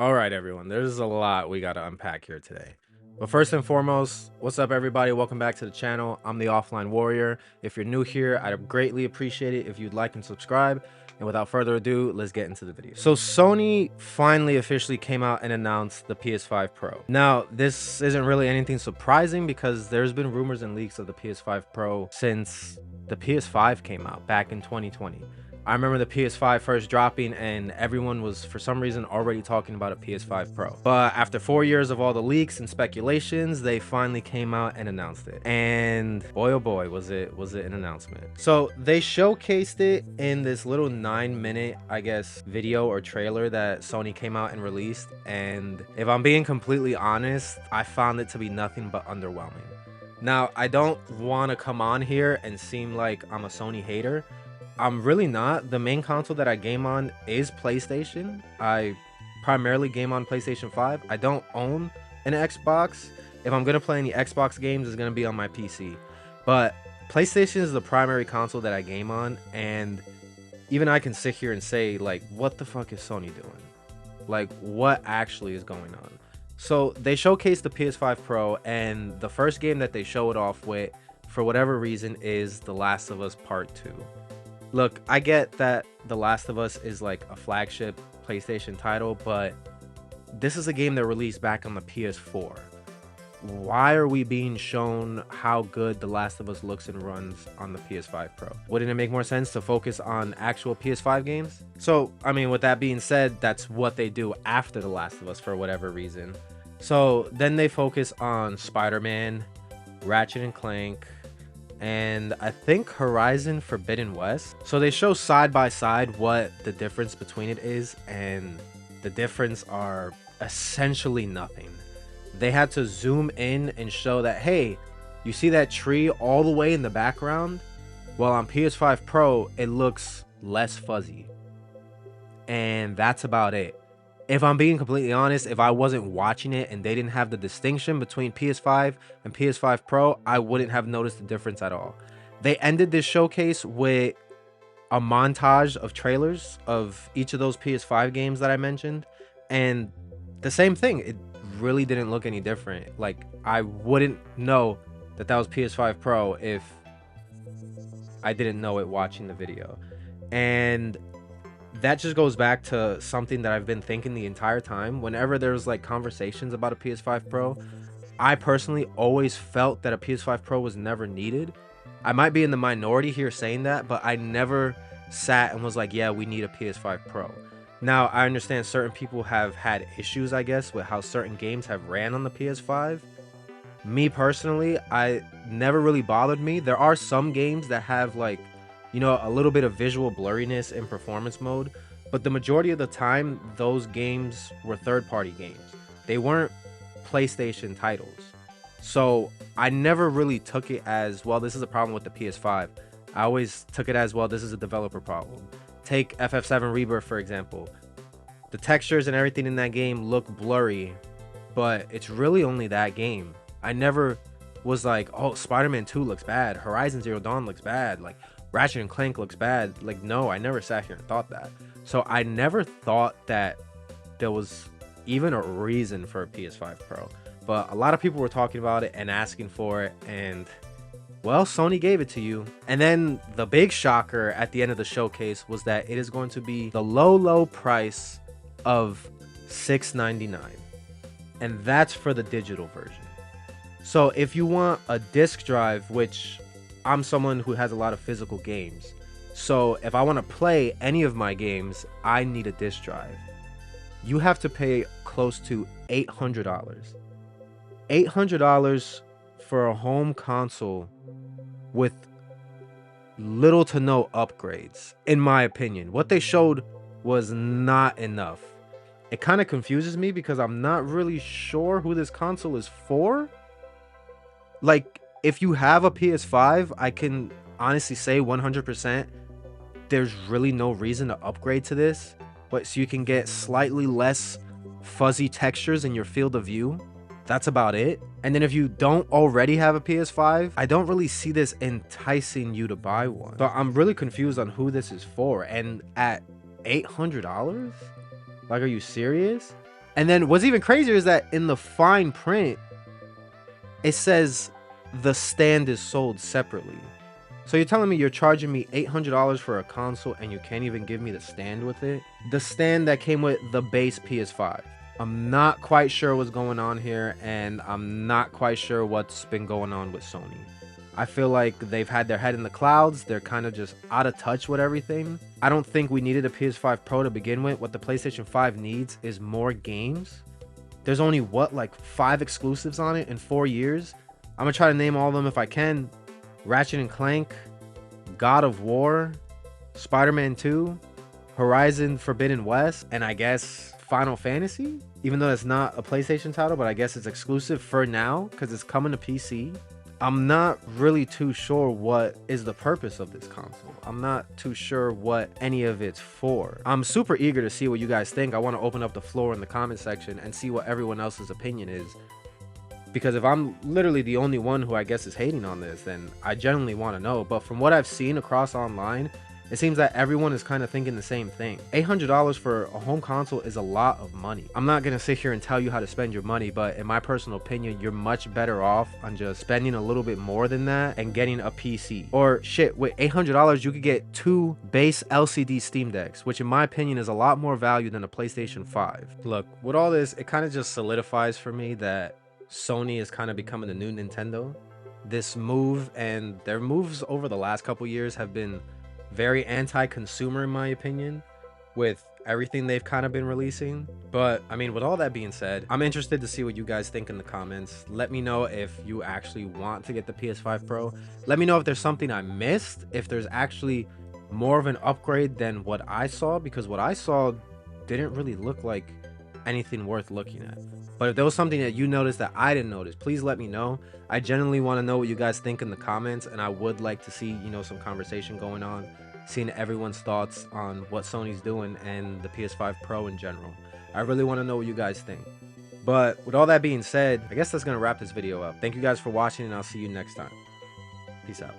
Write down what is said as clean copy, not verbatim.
All right, everyone, there's a lot we got to unpack here today. But first and foremost, what's up, everybody? Welcome back to the channel. I'm the Offline Warrior. If you're new here, I'd greatly appreciate it if you'd like and subscribe. And without further ado, let's get into the video. So Sony finally officially came out and announced the PS5 Pro. Now, this isn't really anything surprising because there's been rumors and leaks of the PS5 Pro since the PS5 came out back in 2020. I remember the PS5 first dropping and everyone was for some reason already talking about a PS5 Pro. But after 4 years of all the leaks and speculations, they finally came out and announced it. And boy oh boy, was it an announcement. So they showcased it in this little 9-minute, I guess, video or trailer that Sony came out and released. And if I'm being completely honest, I found it to be nothing but underwhelming. Now, I don't want to come on here and seem like I'm a Sony hater. I'm really not. The main console that I game on is PlayStation. I primarily game on PlayStation 5. I don't own an Xbox. If I'm going to play any Xbox games, it's going to be on my PC. But PlayStation is the primary console that I game on. And even I can sit here and say, like, what the fuck is Sony doing? Like, what actually is going on? So they showcased the PS5 Pro, and the first game that they show it off with, for whatever reason, is The Last of Us Part 2. Look, I get that The Last of Us is like a flagship PlayStation title, but this is a game that released back on the PS4. Why are we being shown how good The Last of Us looks and runs on the PS5 Pro? Wouldn't it make more sense to focus on actual PS5 games? So, I mean, with that being said, that's what they do after The Last of Us for whatever reason. So then they focus on Spider-Man, Ratchet and Clank, and I think Horizon Forbidden West. So they show side by side what the difference between it is, and the difference are essentially nothing. They had to zoom in and show that, hey, you see that tree all the way in the background? Well, on PS5 Pro, it looks less fuzzy. And that's about it. If I'm being completely honest, if I wasn't watching it and they didn't have the distinction between PS5 and PS5 Pro, I wouldn't have noticed the difference at all. They ended this showcase with a montage of trailers of each of those PS5 games that I mentioned. And the same thing, it really didn't look any different. Like, I wouldn't know that that was PS5 Pro if I didn't know it watching the video. And that just goes back to something that I've been thinking the entire time. Whenever there's like conversations about a PS5 Pro, I personally always felt that a PS5 Pro was never needed. I might be in the minority here saying that, but I never sat and was like, yeah, we need a PS5 Pro. Now, I understand certain people have had issues, I guess, with how certain games have ran on the PS5. Me personally, I never really bothered me. There are some games that have like, you know, a little bit of visual blurriness in performance mode, but the majority of the time, those games were third-party games. They weren't PlayStation titles. So I never really took it as, well, this is a problem with the PS5. I always took it as, well, this is a developer problem. Take FF7 Rebirth, for example. The textures and everything in that game look blurry, but it's really only that game. I never was like, oh, Spider-Man 2 looks bad. Horizon Zero Dawn looks bad. Like, Ratchet and Clank looks bad. Like, no, I never sat here and thought that. So I never thought that there was even a reason for a PS5 Pro. But a lot of people were talking about it and asking for it, and well, Sony gave it to you. And then the big shocker at the end of the showcase was that it is going to be the low price of $699. And that's for the digital version. So if you want a disc drive, which I'm someone who has a lot of physical games, so if I want to play any of my games, I need a disc drive. You have to pay close to $800. $800 for a home console with little to no upgrades, in my opinion. What they showed was not enough. It kind of confuses me because I'm not really sure who this console is for. Like, if you have a PS5, I can honestly say 100% there's really no reason to upgrade to this. But so you can get slightly less fuzzy textures in your field of view. That's about it. And then if you don't already have a PS5, I don't really see this enticing you to buy one. So I'm really confused on who this is for. And at $800? Like, are you serious? And then what's even crazier is that in the fine print, it says the stand is sold separately. So you're telling me you're charging me $800 for a console and you can't even give me the stand with it? The stand that came with the base PS5. I'm not quite sure what's going on here, and I'm not quite sure what's been going on with Sony. I feel like they've had their head in the clouds. They're kind of just out of touch with everything. I don't think we needed a PS5 Pro to begin with. What the PlayStation 5 needs is more games. There's only, what, like 5 exclusives on it in 4 years? I'm gonna try to name all of them if I can. Ratchet and Clank, God of War, Spider-Man 2, Horizon Forbidden West, and I guess Final Fantasy? Even though it's not a PlayStation title, but I guess it's exclusive for now because it's coming to PC. I'm not really too sure what is the purpose of this console. I'm not too sure what any of it's for. I'm super eager to see what you guys think. I want to open up the floor in the comment section and see what everyone else's opinion is. Because if I'm literally the only one who I guess is hating on this, then I genuinely want to know. But from what I've seen across online, it seems that everyone is kind of thinking the same thing. $800 for a home console is a lot of money. I'm not going to sit here and tell you how to spend your money, but in my personal opinion, you're much better off on just spending a little bit more than that and getting a PC. Or shit, with $800, you could get 2 base LCD Steam Decks, which in my opinion is a lot more value than a PlayStation 5. Look, with all this, it kind of just solidifies for me that Sony is kind of becoming the new Nintendo. This move and their moves over the last couple years have been very anti-consumer in my opinion, with everything they've kind of been releasing. But I mean, with all that being said, I'm interested to see what you guys think in the comments. Let me know if you actually want to get the PS5 Pro. Let me know if there's something I missed, if there's actually more of an upgrade than what I saw, because what I saw didn't really look like anything worth looking at. But if there was something that you noticed that I didn't notice, please let me know. I genuinely want to know what you guys think in the comments, and I would like to see, you know, some conversation going on, seeing everyone's thoughts on what Sony's doing and the PS5 Pro in general. I really want to know what you guys think. But with all that being said, I guess that's going to wrap this video up. Thank you guys for watching, and I'll see you next time. Peace out.